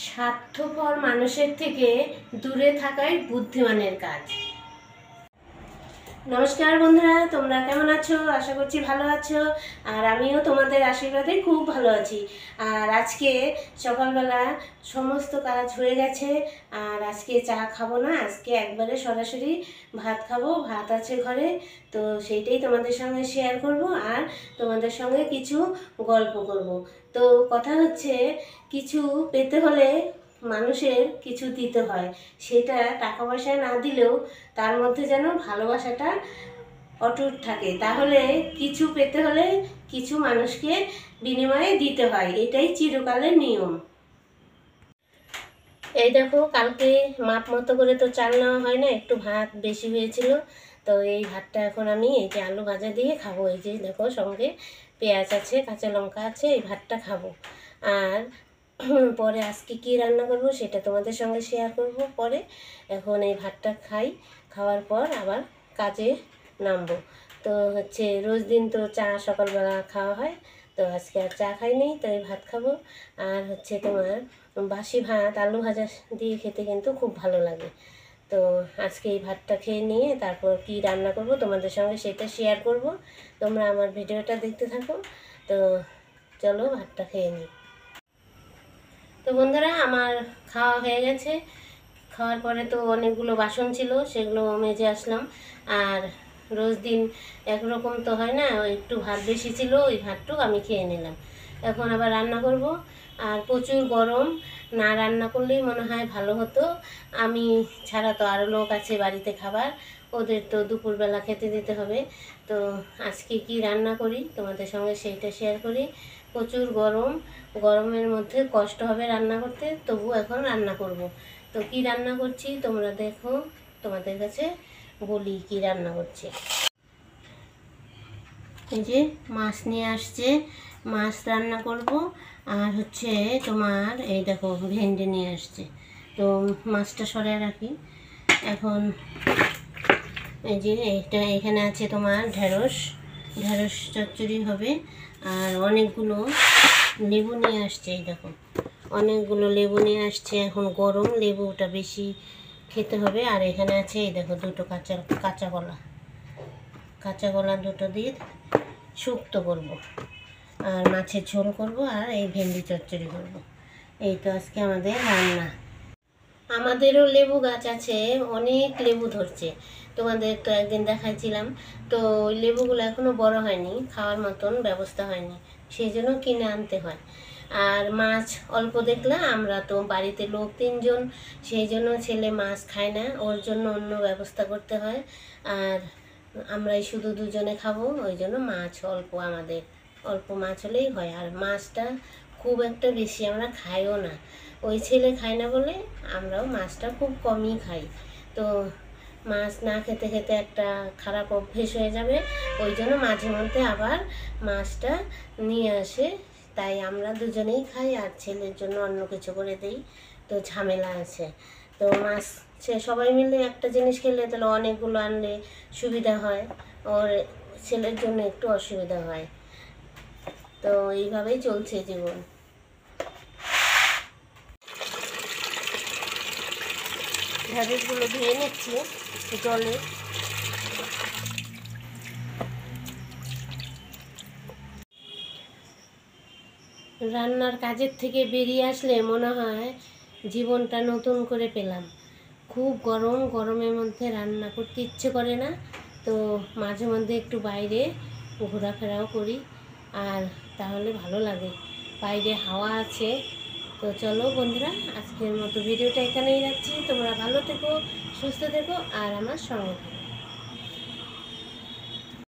স্বার্থপর মানুষের থেকে দূরে থাকাই বুদ্ধিমানের কাজ। নমস্কার বন্ধুরা, তোমরা কেমন আছো? আশা করছি ভালো আছো। আর আমিও তোমাদের আশীর্বাদে খুব ভালো আছি। আর আজকে সকালবেলা সমস্ত কাজ হয়ে গেছে। আর আজকে চা খাবো না, আজকে একবারে সরাসরি ভাত খাবো। ভাত আছে ঘরে, তো সেইটাই তোমাদের সঙ্গে শেয়ার করব আর তোমাদের সঙ্গে কিছু গল্প করব। তো কথা হচ্ছে, কিছু পেতে হলে মানুষের কিছু দিতে হয়। সেটা টাকা পয়সা না দিলেও তার মধ্যে যেন ভালোবাসাটা অটুট থাকে। তাহলে কিছু পেতে হলে কিছু মানুষকে বিনিময়ে দিতে হয়, এটাই চিরকালের নিয়ম। এই দেখো, কালকে মাপ মতো করে তো চাল নেওয়া হয় না, একটু ভাত বেশি হয়েছিল। তো এই ভাতটা এখন আমি এই যে আলু ভাজা দিয়ে খাবো। এই যে দেখো, সঙ্গে পেঁয়াজ আছে, কাঁচা লঙ্কা আছে, এই ভাতটা খাবো। আর পরে আজকে কি রান্না করব সেটা তোমাদের সঙ্গে শেয়ার করব পরে। এখন এই ভাতটা খাই, খাওয়ার পর আবার কাজে নামবো। তো হচ্ছে রোজ দিন তো চা সকালবেলা খাওয়া হয়, তো আজকে আর চা খাইনি, তো এই ভাত খাবো। আর হচ্ছে তোমার বাসি ভাত আলু ভাজা দিয়ে খেতে কিন্তু খুব ভালো লাগে। তো আজকে এই ভাতটা খেয়ে নিয়ে তারপর কি রান্না করব তোমাদের সঙ্গে সেটা শেয়ার করব। তোমরা আমার ভিডিওটা দেখতে থাকো। তো চলো ভাতটা খেয়ে নিই। তো বন্ধুরা, আমার খাওয়া হয়ে গেছে। খাওয়ার পরে তো অনেকগুলো বাসন ছিল, সেগুলো মেজে আসলাম। আর রোজ দিন একরকম তো হয় না, একটু ভাত বেশি ছিল, ওই ভাতটুকু আমি খেয়ে নিলাম। এখন আবার রান্না করব। আর প্রচুর গরম, না রান্না করলেই মনে হয় ভালো হতো। আমি ছাড়া তো আরও লোক আছে বাড়িতে খাবার, ওদের তো দুপুরবেলা খেতে দিতে হবে। তো আজকে কি রান্না করি তোমাদের সঙ্গে সেইটা শেয়ার করি। প্রচুর গরম, গরমের মধ্যে কষ্ট হবে রান্না করতে, তবু এখন রান্না করব। তো কি রান্না করছি তোমরা দেখো, তোমাদের কাছে বলি কি রান্না করছি। এই যে মাছ নিয়ে আসছে, মাছ রান্না করব। আর হচ্ছে তোমার এই দেখো ভেন্ডি নিয়ে আসছে, তো মাছটা সরিয়ে রাখি এখন। এই যে এইটা এখানে আছে তোমার ঢেঁড়স চচ্চড়ি হবে। আর অনেকগুলো লেবু নিয়ে আসছে, এই দেখো অনেকগুলো লেবু নিয়ে আসছে। এখন গরম, লেবুটা বেশি খেতে হবে। আর এখানে আছে এই দেখো দুটো কাঁচা কলা দুটো দিয়ে শুক্তো করব। আর মাছের ঝোল করব, আর এই ভেন্ডি চচ্চড়ি করব। এই তো আজকে আমাদের রান্না। আমাদেরও লেবু গাছ আছে, অনেক লেবু ধরছে। তোমাদের তো একদিন দেখাইছিলাম। তো ওই লেবুগুলো এখনও বড় হয়নি, খাওয়ার মতন ব্যবস্থা হয়নি, সেই জন্য কিনে আনতে হয়। আর মাছ অল্প দেখলে, আমরা তো বাড়িতে লোক 3 জন, সেই জন্য ছেলে মাছ খায় না, ওর জন্য অন্য ব্যবস্থা করতে হয়। আর আমরাই শুধু 2 জনে খাবো, ওই জন্য মাছ অল্প, আমাদের অল্প মাছ হলেই হয়। আর মাছটা খুব একটা বেশি আমরা খাইও না, ওই ছেলে খায় না বলে আমরাও মাছটা খুব কমই খাই। তো মাছ না খেতে খেতে একটা খারাপ অভ্যেস হয়ে যাবে, ওই জন্য মাঝে মধ্যে আবার মাছটা নিয়ে আসে, তাই আমরা 2 জনেই খাই, আর ছেলের জন্য অন্য কিছু করে দিই। তো ঝামেলা আছে। তো মাছ সবাই মিলে একটা জিনিস খেলে তাহলে অনেকগুলো আনলে সুবিধা হয়, ওর ছেলের জন্য একটু অসুবিধা হয়। তো এইভাবেই চলছে জীবন। ঢেঁড়সগুলো ধুয়ে নিচ্ছি জলে। রান্নার কাজের থেকে বেরিয়ে আসলে মনে হয় জীবনটা নতুন করে পেলাম। খুব গরম, গরমের মধ্যে রান্না করতে ইচ্ছে করে না, তো মাঝে মধ্যে একটু বাইরে ঘোরাফেরাও করি, আর তাহলে ভালো লাগে, বাইরে হাওয়া আছে। তো চলো বন্ধুরা, আজকের মতো ভিডিওটা এখানেই রাখছি। তোমরা ভালো থেকো, সুস্থ থেকো, আর আমার সঙ্গে থেকো।